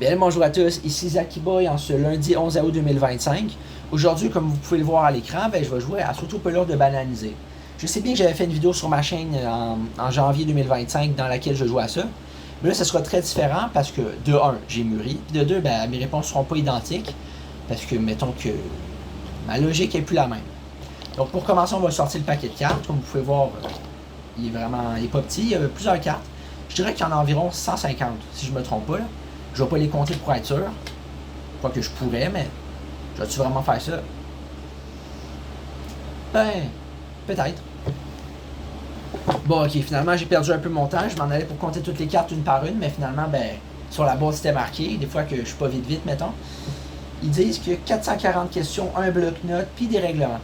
Bien, bonjour à tous, ici Zaki Boy en ce lundi 11 août 2025. Aujourd'hui, comme vous pouvez le voir à l'écran, je vais jouer à Sauto-Pelure de Banalisé. Je sais bien que j'avais fait une vidéo sur ma chaîne en janvier 2025 dans laquelle je jouais à ça. Mais là, ça sera très différent parce que, de 1, j'ai mûri. Puis de 2, mes réponses ne seront pas identiques. Parce que, mettons que ma logique n'est plus la même. Donc, pour commencer, on va sortir le paquet de cartes. Comme vous pouvez voir, il est pas petit. Il y a plusieurs cartes. Je dirais qu'il y en a environ 150, si je ne me trompe pas. Là. Je ne vais pas les compter pour être sûr. Quoique je pourrais, mais je vais-tu vraiment faire ça? Ben, peut-être. Bon, ok, finalement, j'ai perdu un peu mon temps. Je m'en allais pour compter toutes les cartes une par une, mais finalement, sur la base, c'était marqué. Des fois que je suis pas vite, mettons. Ils disent qu'il y a 440 questions, un bloc-notes, puis des règlements.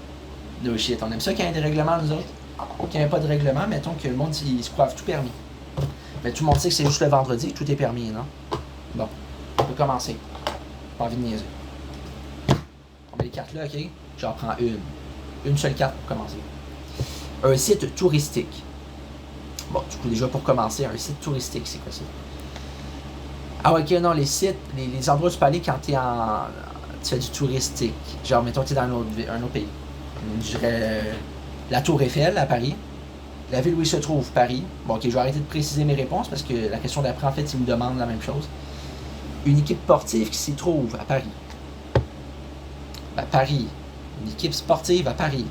No shit, on aime ça qu'il y ait des règlements, nous autres. Ou qu'il n'y ait pas de règlement, mettons que le monde, il se croit tout permis. Mais tout le monde sait que c'est juste le vendredi que tout est permis, non? Bon, on peut commencer. Pas envie de niaiser. On met les cartes là, ok? J'en prends une. Une seule carte pour commencer. Un site touristique. Bon, du coup, déjà pour commencer, un site touristique, c'est quoi ça? Ah, ok, non, les sites, les endroits où tu peux aller quand tu fais du touristique. Genre, mettons que tu es dans un autre pays. Je dirais la Tour Eiffel à Paris. La ville où il se trouve, Paris. Bon, ok, je vais arrêter de préciser mes réponses parce que la question d'après, en fait, il me demande la même chose. Une équipe sportive qui s'y trouve à Paris. Paris. Une équipe sportive à Paris.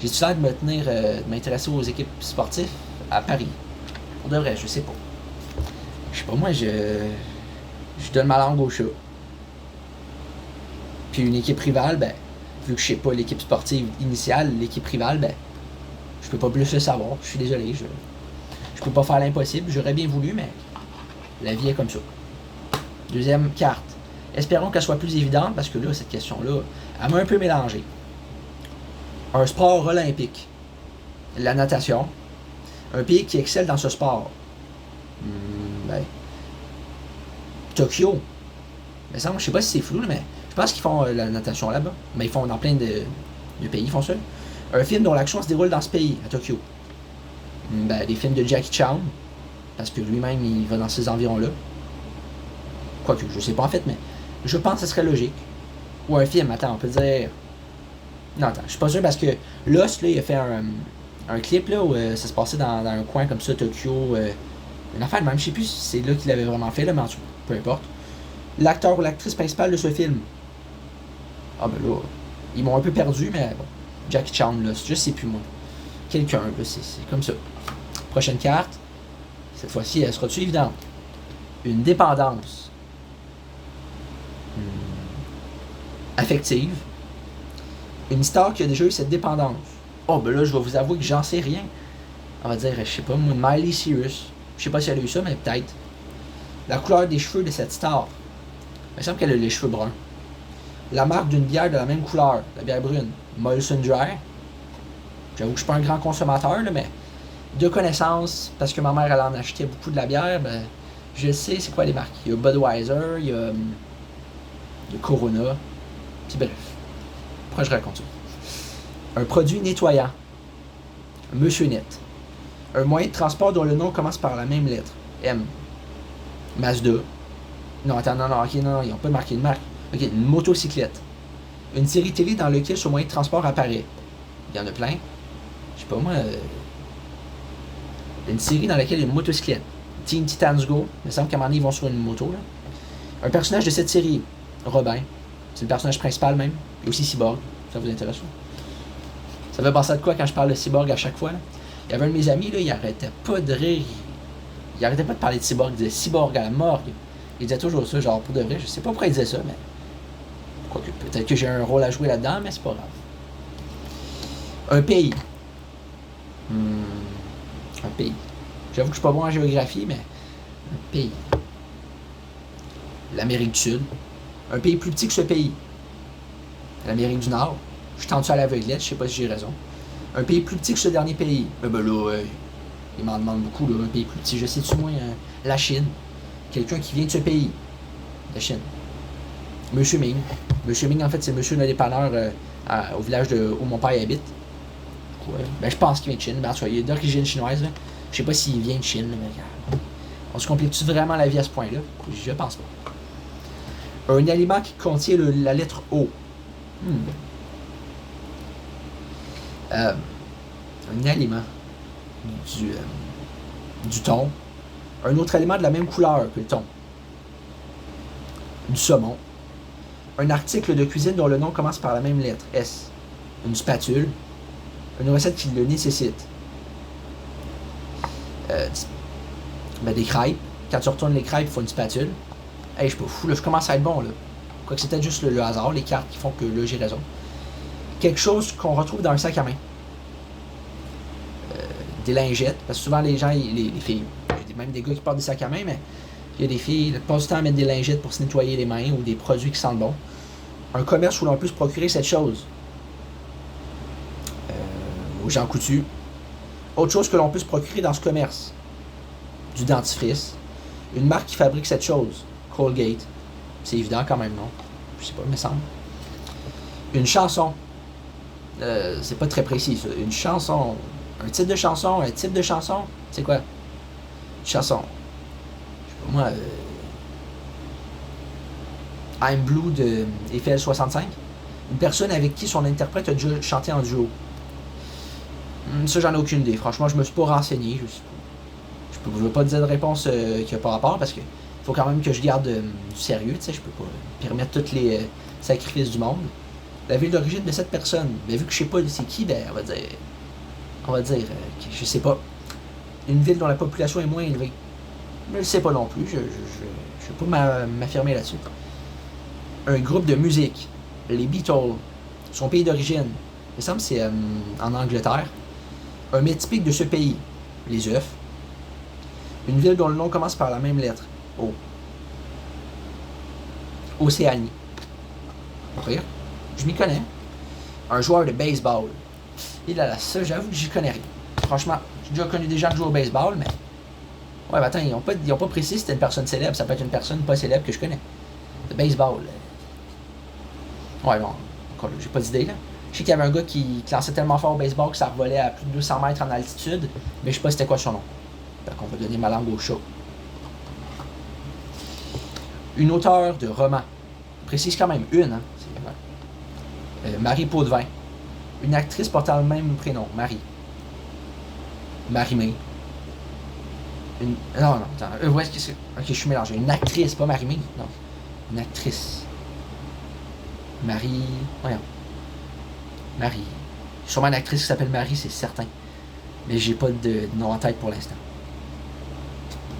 J'ai-tu l'air de m'intéresser aux équipes sportives à Paris? Pour de vrai, je sais pas. Je sais pas, moi, je donne ma langue au chat. Puis une équipe rivale, vu que je sais pas l'équipe sportive initiale, l'équipe rivale, je peux pas plus le savoir. Je suis désolé, je peux pas faire l'impossible. J'aurais bien voulu, mais la vie est comme ça. Deuxième carte. Espérons qu'elle soit plus évidente, parce que là, cette question-là, elle m'a un peu mélangé. Un sport olympique. La natation. Un pays qui excelle dans ce sport. Tokyo. Mais ça, je sais pas si c'est flou, mais je pense qu'ils font la natation là-bas. Mais ils font dans plein de pays, ils font ça. Un film dont l'action se déroule dans ce pays, à Tokyo. Des films de Jackie Chan. Parce que lui-même, il va dans ces environs-là. Quoique, je sais pas en fait, mais je pense que ce serait logique. Ou un film, attends, on peut dire... Non, attends, je suis pas sûr parce que Lost, là, il a fait un clip là, où ça se passait dans un coin comme ça, Tokyo. Une affaire de même, je sais plus si c'est là qu'il avait vraiment fait, là, mais en tout cas, peu importe. L'acteur ou l'actrice principale de ce film. Ah ben là, ils m'ont un peu perdu, mais bon. Jackie Chan, là, je sais plus moi. Quelqu'un, là, c'est comme ça. Prochaine carte. Cette fois-ci, elle sera-tu évidente? Une dépendance. Affective. Une histoire qui a déjà eu cette dépendance. Oh, ben là, je vais vous avouer que j'en sais rien. On va dire, je sais pas, moi, Miley Cyrus. Je sais pas si elle a eu ça, mais peut-être. La couleur des cheveux de cette star. Il me semble qu'elle a les cheveux bruns. La marque d'une bière de la même couleur, la bière brune. Molson Dry. J'avoue que je suis pas un grand consommateur, là, mais de connaissance, parce que ma mère, elle en achetait beaucoup de la bière, je sais c'est quoi les marques. Il y a Budweiser, il y a Corona. Puis bref. Pourquoi je raconte ça? Un produit nettoyant. Monsieur Net. Un moyen de transport dont le nom commence par la même lettre. M. Mazda. Non, attends, non, ok, non, ils n'ont pas marqué une marque. Ok, une motocyclette. Une série télé dans laquelle ce moyen de transport apparaît. Il y en a plein. Je sais pas moi. Une série dans laquelle il y a une motocyclette. Teen Titans Go. Il me semble qu'à un moment donné, ils vont sur une moto. Là. Un personnage de cette série. Robin. C'est le personnage principal même. Et aussi Cyborg. Ça vous intéresse? Ça fait penser à de quoi quand je parle de Cyborg à chaque fois? Là? Il y avait un de mes amis, là, il arrêtait pas de rire. Il arrêtait pas de parler de Cyborg. Il disait Cyborg à la morgue. Il disait toujours ça, genre pour de vrai. Je sais pas pourquoi il disait ça, mais. Quoique, peut-être que j'ai un rôle à jouer là-dedans, mais c'est pas grave. Un pays. Un pays. J'avoue que je suis pas bon en géographie, mais. Un pays. L'Amérique du Sud. Un pays plus petit que ce pays. L'Amérique du Nord. Je suis tendu à l'aveuglette, je sais pas si j'ai raison. Un pays plus petit que ce dernier pays. Il m'en demande beaucoup, là, un pays plus petit. Je sais-tu, moi, la Chine. Quelqu'un qui vient de ce pays. La Chine. Monsieur Ming. Monsieur Ming, en fait, c'est monsieur le dépanneur au village où mon père habite. Ouais. Je pense qu'il vient de Chine. Il est d'origine chinoise. Là. Je sais pas s'il vient de Chine, mais on se complique-tu vraiment la vie à ce point-là? Je pense pas. Un aliment qui contient la lettre O. Un aliment du thon. Un autre aliment de la même couleur que le thon. Du saumon. Un article de cuisine dont le nom commence par la même lettre, S. Une spatule. Une recette qui le nécessite. Des crêpes. Quand tu retournes les crêpes, il faut une spatule. Hey, je suis pas fou, là, je commence à être bon, là. Quoique c'était juste le hasard, les cartes qui font que là, j'ai raison. Quelque chose qu'on retrouve dans un sac à main. Des lingettes, parce que souvent les gens, les filles, il y a même des gars qui portent des sacs à main, mais il y a des filles qui passent du temps à mettre des lingettes pour se nettoyer les mains ou des produits qui sentent bon. Un commerce où l'on peut se procurer cette chose. Aux gens coutus. Autre chose que l'on peut se procurer dans ce commerce. Du dentifrice. Une marque qui fabrique cette chose. Colgate. C'est évident quand même, non? Je sais pas, il me semble. Une chanson. C'est pas très précis, ça. Une chanson. Un type de chanson. Un type de chanson. C'est quoi? Une chanson. Je sais pas, moi... I'm Blue de Eiffel 65. Une personne avec qui son interprète a déjà chanté en duo. Ça, j'en ai aucune idée. Franchement, je me suis pas renseigné. Je veux pas te dire de réponse qui a pas rapport parce que faut quand même que je garde du sérieux. Tu sais, je peux pas permettre tous les sacrifices du monde. La ville d'origine de cette personne, vu que je sais pas c'est qui, on va dire que je sais pas. Une ville dont la population est moins élevée. Je le sais pas non plus. Je peux pas m'affirmer là-dessus. Un groupe de musique, les Beatles, son pays d'origine, il me semble que c'est en Angleterre. Un mets typique de ce pays, les œufs. Une ville dont le nom commence par la même lettre, O. Océanie. Pas pire. Je m'y connais. Un joueur de baseball. Et là, ça, j'avoue que j'y connais rien. Franchement, j'ai déjà connu des gens qui jouent au baseball, mais... Ouais, attends, ils ont pas précisé si c'était une personne célèbre. Ça peut être une personne pas célèbre que je connais. Le baseball. Ouais, bon, j'ai pas d'idée, là. Je sais qu'il y avait un gars qui lançait tellement fort au baseball que ça revolait à plus de 200 mètres en altitude, mais je sais pas c'était quoi son nom. Fait qu'on va donner ma langue au chat. Une auteure de roman. Précise quand même une, hein. Marie Potvin. Une actrice portant le même prénom, Marie. Marie-Mé. Non, attends. Où est-ce que c'est? Ok, je suis mélangé. Une actrice, pas Marie-Mé. Non. Une actrice. Marie... Voyons. Marie. Sûrement une actrice qui s'appelle Marie, c'est certain. Mais j'ai pas de nom en tête pour l'instant.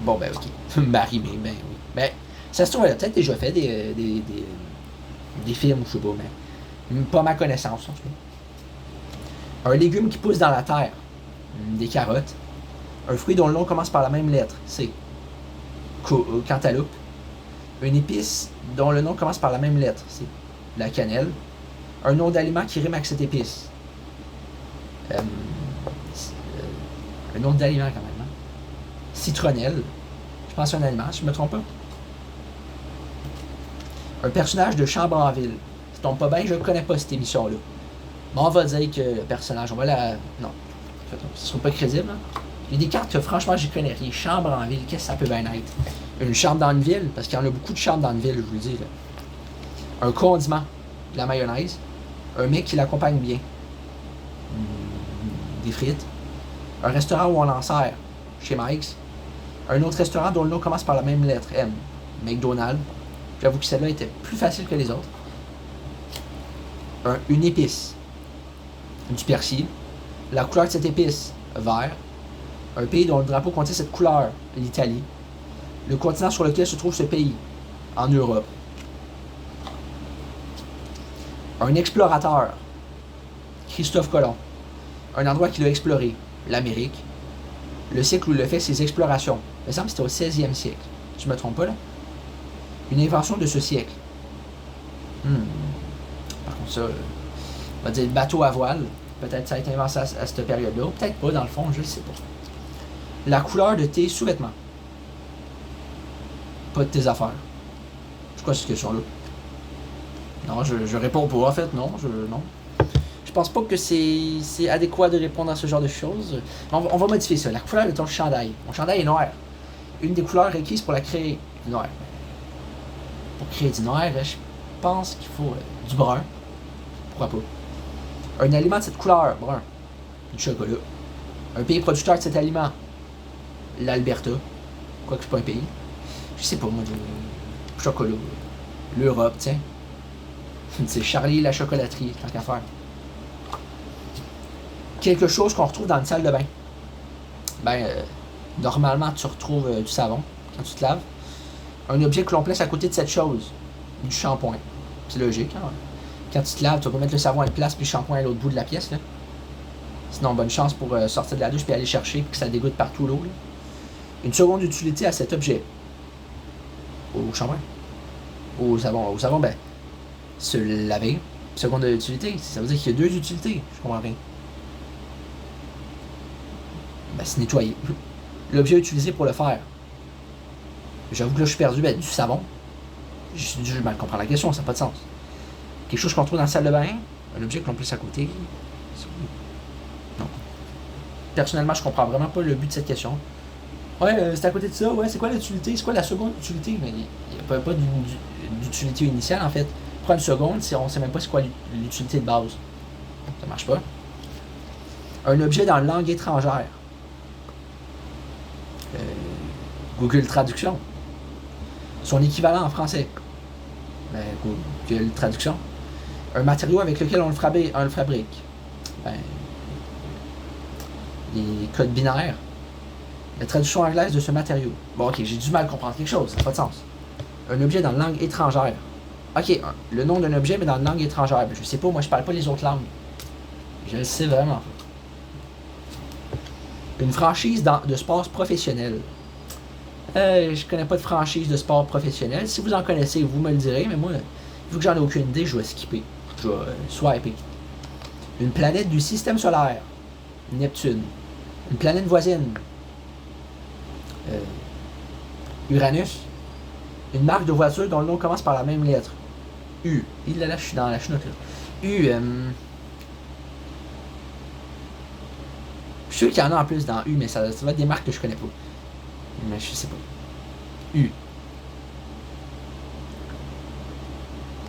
Bon, ok. Marie-Mé, oui. Ça se trouve, elle a peut-être déjà fait des films, je sais pas, mais pas à ma connaissance, en tout cas. Un légume qui pousse dans la terre. Des carottes. Un fruit dont le nom commence par la même lettre. C'est cantaloupe. Une épice dont le nom commence par la même lettre. C'est la cannelle. Un nom d'aliment qui rime avec cette épice. Un nom d'aliment quand même. Hein? Citronnelle. Je pense à un aliment, si je me trompe pas. Un personnage de Chambre en ville. Ça tombe pas bien, je ne connais pas cette émission-là. Mais on va dire que le personnage, on va la... Non. Ce ne sera pas crédible. Hein? Il y a des cartes que franchement j'y connais rien. Chambre en ville, qu'est-ce que ça peut bien être? Une chambre dans une ville, parce qu'il y en a beaucoup de chambres dans une ville, je vous le dis. Là. Un condiment, de la mayonnaise. Un mec qui l'accompagne bien. Des frites. Un restaurant où on en sert, chez Mike's. Un autre restaurant dont le nom commence par la même lettre, M. McDonald's. J'avoue que celle-là était plus facile que les autres. Une épice. Du persil. La couleur de cette épice, vert. Un pays dont le drapeau contient cette couleur, l'Italie. Le continent sur lequel se trouve ce pays, en Europe. Un explorateur, Christophe Colomb. Un endroit qu'il a exploré, l'Amérique. Le siècle où il a fait ses explorations. Il me semble que c'était au 16e siècle. Je me trompe pas, là? Une invention de ce siècle. Par contre, ça, on va dire le bateau à voile. Peut-être ça a été inventé à cette période-là. Peut-être pas, dans le fond, je ne sais pas. La couleur de tes sous-vêtements. Pas de tes affaires. C'est quoi cette question-là? Non, je réponds pas. En fait, non. Non. Je pense pas que c'est adéquat de répondre à ce genre de choses. On va modifier ça. La couleur de ton chandail. Mon chandail est noir. Une des couleurs requises pour la créer. Noir. Pour créer du noir, je pense qu'il faut du brun. Pourquoi pas? Un aliment de cette couleur, brun. Du chocolat. Un pays producteur de cet aliment, l'Alberta. Quoique c'est pas un pays. Je sais pas moi, du chocolat. L'Europe, tiens. C'est Charlie la chocolaterie, tant qu'à faire. Quelque chose qu'on retrouve dans une salle de bain. Normalement, tu retrouves du savon quand tu te laves. Un objet que l'on place à côté de cette chose. Du shampoing. C'est logique, hein? Quand tu te laves, tu vas pas mettre le savon à une place puis le shampoing à l'autre bout de la pièce, là. Sinon, bonne chance pour sortir de la douche puis aller chercher puis que ça dégoûte partout l'eau, là. Une seconde utilité à cet objet. Au shampoing. Au savon, se laver. Seconde utilité, ça veut dire qu'il y a deux utilités. Je comprends rien. Se nettoyer. L'objet utilisé pour le faire. J'avoue que là, je suis perdu. Du savon. Je mal comprends la question, ça n'a pas de sens. Quelque chose qu'on trouve dans la salle de bain. Un objet que l'on place à côté. Non. Personnellement, je comprends vraiment pas le but de cette question. Ouais, c'est à côté de ça. Ouais, c'est quoi l'utilité? C'est quoi la seconde utilité? Mais il n'y a pas d'utilité initiale, en fait. Prends une seconde, on ne sait même pas c'est quoi l'utilité de base. Ça marche pas. Un objet dans une langue étrangère. Google Traduction. Son équivalent en français. Google Traduction. Un matériau avec lequel on le fabrique. Les codes binaires. La traduction anglaise de ce matériau. Bon, ok, j'ai du mal à comprendre quelque chose, ça n'a pas de sens. Un objet dans une langue étrangère. Ok, le nom d'un objet, mais dans une langue étrangère. Je sais pas, moi je parle pas les autres langues. Je le sais vraiment pas. Une franchise de sport professionnel. Je connais pas de franchise de sport professionnel. Si vous en connaissez, vous me le direz, mais moi, vu que j'en ai aucune idée, je vais skipper. Je vais swiper. Une planète du système solaire. Neptune. Une planète voisine. Uranus. Une marque de voiture dont le nom commence par la même lettre. U. Je suis dans la chenoute là. U. Je suis sûr qu'il y en a en plus dans U, mais ça va être des marques que je connais pas. Mais je sais pas. U.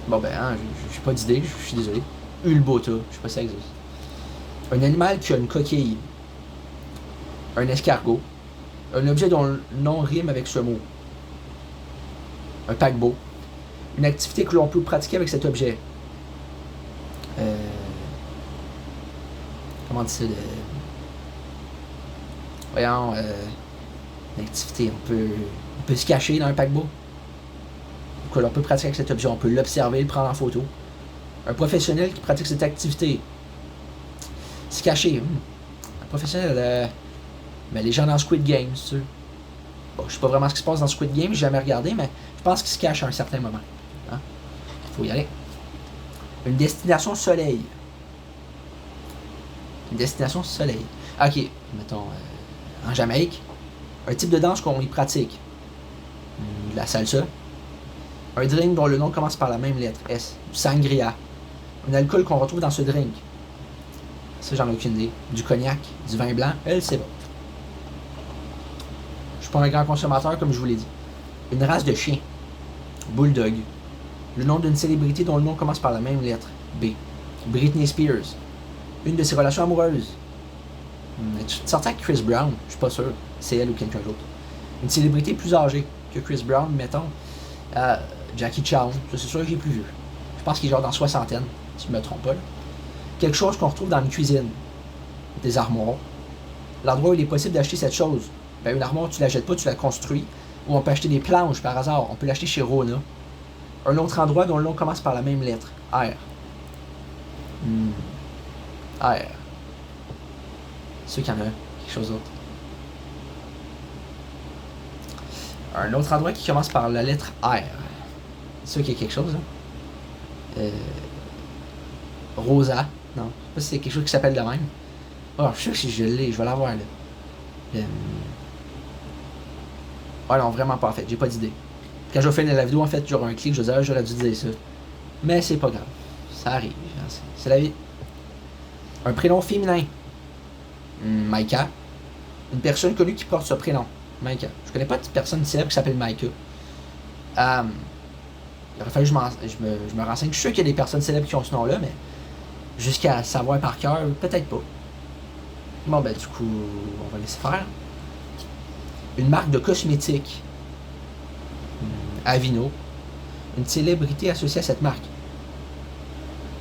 Bon j'ai pas d'idée, je suis désolé. Ulbota, je sais pas si ça existe. Un animal qui a une coquille. Un escargot. Un objet dont le nom rime avec ce mot. Un paquebot. Une activité que l'on peut pratiquer avec cet objet. Comment on dit ça? Voyons, une activité, on peut se cacher dans un paquebot. Que l'on peut pratiquer avec cet objet. On peut l'observer, le prendre en photo. Un professionnel qui pratique cette activité. Se cacher. Un professionnel, les gens dans Squid Game, c'est sûr. Bon, je sais pas vraiment ce qui se passe dans Squid Game, j'ai jamais regardé, mais je pense qu'il se cache à un certain moment. Hein? Faut y aller. Une destination soleil. Une destination soleil. Ok, mettons, en Jamaïque, un type de danse qu'on y pratique. De la salsa. Un drink dont le nom commence par la même lettre, S. Du sangria. Un alcool qu'on retrouve dans ce drink. Ça, j'en ai aucune idée. Du cognac, du vin blanc, c'est bon. Je suis pas un grand consommateur, comme je vous l'ai dit. Une race de chien. Bulldog. Le nom d'une célébrité dont le nom commence par la même lettre, B. Britney Spears. Une de ses relations amoureuses. Tu sortais avec Chris Brown, je suis pas sûr. C'est elle ou quelqu'un d'autre. Une célébrité plus âgée que Chris Brown, mettons. Jackie Chan, c'est sûr que j'ai plus vieux. Je pense qu'il est genre dans soixantaine, si je me trompe pas. Là. Quelque chose qu'on retrouve dans une cuisine. Des armoires. L'endroit où il est possible d'acheter cette chose. Une armoire, tu la jettes pas, tu la construis. Ou on peut acheter des planches par hasard. On peut l'acheter chez Rona. Un autre endroit dont le nom commence par la même lettre. R. R. C'est sûr qu'il y en a quelque chose d'autre. Un autre endroit qui commence par la lettre R. C'est sûr qu'il y a quelque chose. Hein? Rosa. Non, je sais pas si c'est quelque chose qui s'appelle de même. Oh, je suis sûr que si je l'ai, je vais l'avoir là. Oh non, vraiment pas en fait, j'ai pas d'idée. Quand je vais finir la vidéo, en fait, j'aurai un clic, je vais dire, j'aurais dû dire ça. Mais c'est pas grave. Ça arrive. C'est la vie. Un prénom féminin. Maïka. Une personne connue qui porte ce prénom. Maïka. Je connais pas de personne célèbre qui s'appelle Maïka. Il aurait fallu que je me renseigne. Je suis sûr qu'il y a des personnes célèbres qui ont ce nom-là, mais jusqu'à savoir par cœur, peut-être pas. Bon, ben, du coup, on va laisser faire. Une marque de cosmétiques. Avino. Une célébrité associée à cette marque.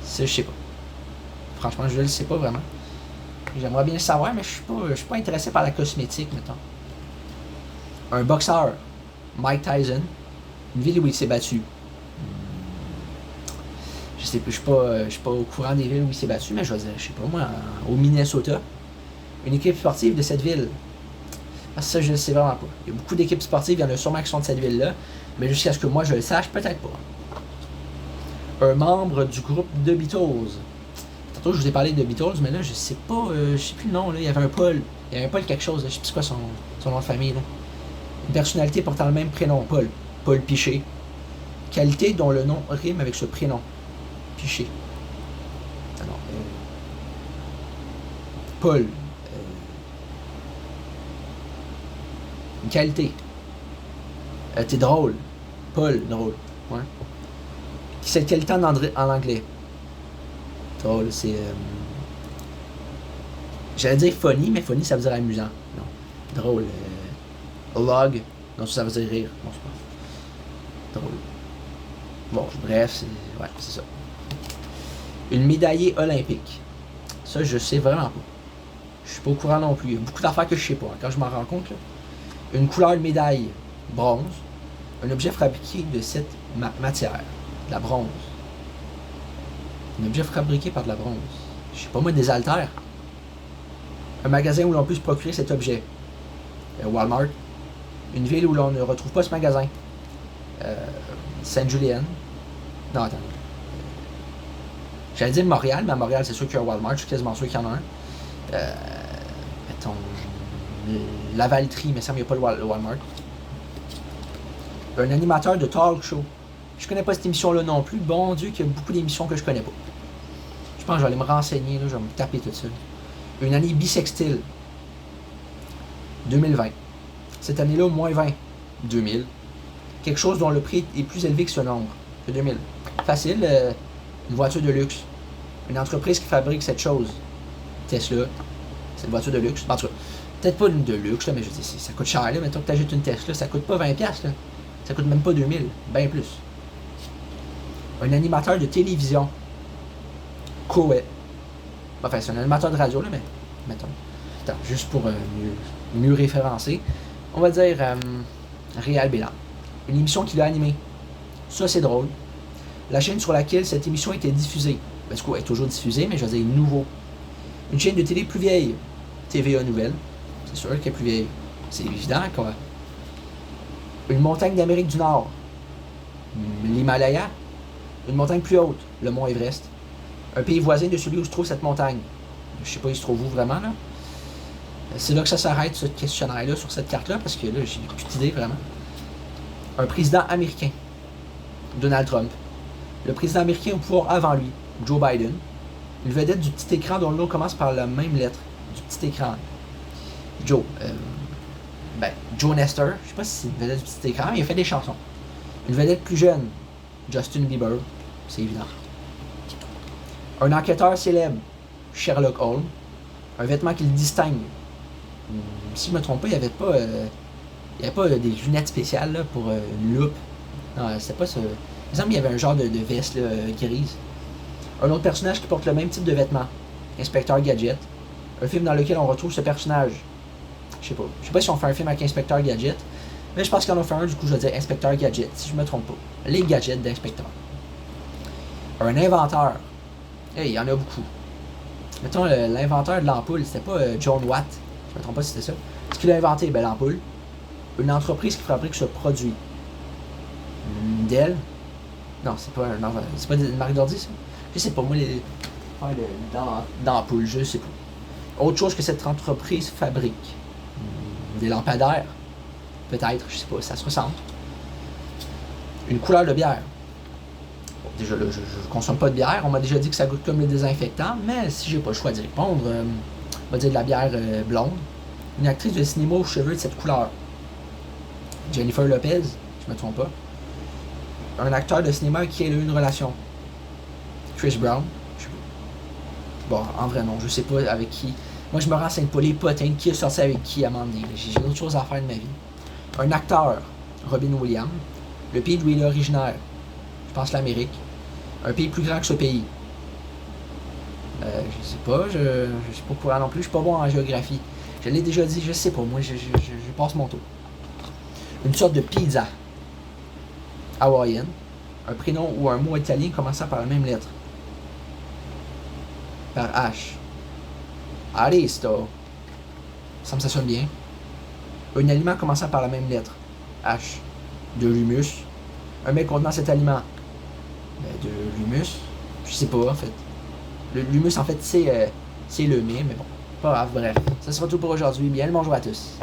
Ça, je sais pas. Franchement, je le sais pas vraiment. J'aimerais bien le savoir, mais je suis pas intéressé par la cosmétique, mettons. Un boxeur. Mike Tyson. Une ville où il s'est battu. Je sais pas, je suis pas au courant des villes où il s'est battu, mais je vais dire, je sais pas moi, au Minnesota. Une équipe sportive de cette ville. Parce que ça, je le sais vraiment pas. Il y a beaucoup d'équipes sportives, il y en a sûrement qui sont de cette ville-là, mais jusqu'à ce que moi je le sache, peut-être pas. Un membre du groupe The Beatles. Tantôt, je vous ai parlé de Beatles, mais là, je sais pas, je sais plus le nom, là. Il y avait un Paul. Il y avait un Paul quelque chose, là. Je sais plus quoi son nom de famille, là. Une personnalité portant le même prénom, Paul. Paul Piché. Qualité dont le nom rime avec ce prénom. Piché. Alors, Paul. Une qualité. T'es drôle. Paul, drôle. Ouais. Cette qualité en anglais. Drôle, c'est. J'allais dire funny, mais funny ça veut dire amusant. Non. Drôle. Log. Non, ça veut dire rire. Non, c'est pas. Drôle. Bon, bref, c'est ça. Une médaillée olympique. Ça, je sais vraiment pas. Je suis pas au courant non plus. Il y a beaucoup d'affaires que je sais pas. Quand je m'en rends compte, là. Une couleur de médaille, bronze. Un objet fabriqué de cette matière, de la bronze. Un objet fabriqué par de la bronze. Je sais pas moi, des haltères. Un magasin où l'on peut se procurer cet objet. Walmart. Une ville où l'on ne retrouve pas ce magasin. Sainte-Julienne. Non, attends. J'allais dire Montréal, mais à Montréal, c'est sûr qu'il y a un Walmart. Je suis quasiment sûr qu'il y en a un. Mettons. Lavaltrie, mais ça il n'y a pas le Walmart. Un animateur de talk show. Je connais pas cette émission-là non plus. Bon Dieu, qu'il y a beaucoup d'émissions que je connais pas. Je pense que je vais aller me renseigner, là, je vais me taper tout ça. Une année bissextile. 2020. Cette année-là, moins 20. 2000. Quelque chose dont le prix est plus élevé que ce nombre. Que 2000. Facile, une voiture de luxe. Une entreprise qui fabrique cette chose. Tesla. C'est une voiture de luxe. En tout cas, peut-être pas une de luxe, là, mais je dis, ça coûte cher. Là. Mettons que tu achètes une Tesla, ça coûte pas 20$. Là. Ça coûte même pas 2000. Bien plus. Un animateur de télévision. Coët. Enfin, c'est un animateur de radio, là, mais mettons. Attends, juste pour mieux référencer. On va dire Réal Bélan. Une émission qu'il a animée. Ça, c'est drôle. La chaîne sur laquelle cette émission était diffusée. Parce qu'elle est toujours diffusée, mais je vais dire nouveau. Une chaîne de télé plus vieille. TVA Nouvelle. C'est sûr qu'elle est plus vieille. C'est évident, quoi. Une montagne d'Amérique du Nord. L'Himalaya. Une montagne plus haute. Le mont Everest. Un pays voisin de celui où se trouve cette montagne. Je sais pas, il se trouve où vraiment, là. C'est là que ça s'arrête, ce questionnaire-là, sur cette carte-là, parce que là, j'ai plus d'idée, vraiment. Un président américain. Donald Trump. Le président américain au pouvoir avant lui. Joe Biden. Une vedette du petit écran dont le nom commence par la même lettre. Du petit écran. Joe. Joe Nestor. Je sais pas si c'est une vedette du petit écran, mais il a fait des chansons. Une vedette plus jeune. Justin Bieber. C'est évident. Un enquêteur célèbre. Sherlock Holmes. Un vêtement qui le distingue. Si je me trompe pas, il n'y avait pas des lunettes spéciales là, pour une loupe. Non, c'était pas ça. Il me semble qu'il y avait un genre de veste là, grise. Un autre personnage qui porte le même type de vêtements. Inspecteur Gadget. Un film dans lequel on retrouve ce personnage. Je sais pas. Je sais pas si on fait un film avec Inspecteur Gadget. Mais je pense qu'on en fait un, du coup je vais dire Inspecteur Gadget, si je me trompe pas. Les gadgets d'Inspecteur. Un inventeur. Il y en a beaucoup. Mettons, l'inventeur de l'ampoule, c'était pas John Watt. Je me trompe pas si c'était ça. Ce qu'il a inventé, l'ampoule. Une entreprise qui fabrique ce produit. Dell. Non, c'est pas une marque d'ordi, ça. Je sais pas, moi, d'ampoule, je sais pas. Autre chose que cette entreprise fabrique. Des lampadaires. Peut-être, je sais pas, ça se ressemble. Une couleur de bière. Bon, déjà là, je consomme pas de bière. On m'a déjà dit que ça goûte comme le désinfectant, mais si j'ai pas le choix d'y répondre, on va dire de la bière blonde. Une actrice de cinéma aux cheveux de cette couleur. Jennifer Lopez, je me trompe pas. Un acteur de cinéma qui a eu une relation. Chris Brown. Bon, en vrai non, je sais pas avec qui. Moi je me renseigne pas les potins, qui est sorti avec qui à un moment donné. J'ai d'autres choses à faire de ma vie. Un acteur, Robin Williams. Le pays d'où il est originaire, je pense l'Amérique. Un pays plus grand que ce pays. Je sais pas, je suis pas au courant non plus, je suis pas bon en géographie. Je l'ai déjà dit, je sais pas, moi je passe mon tour. Une sorte de pizza hawaïenne. Un prénom ou un mot italien commençant par la même lettre. Par H. Aristo. Ça sonne bien. Un aliment commençant par la même lettre. H. De l'humus. Un mets contenant cet aliment. De l'humus. Je sais pas en fait. L'humus en fait c'est le mais bon. Pas grave, bref. Ça sera tout pour aujourd'hui. Bien le bonjour à tous.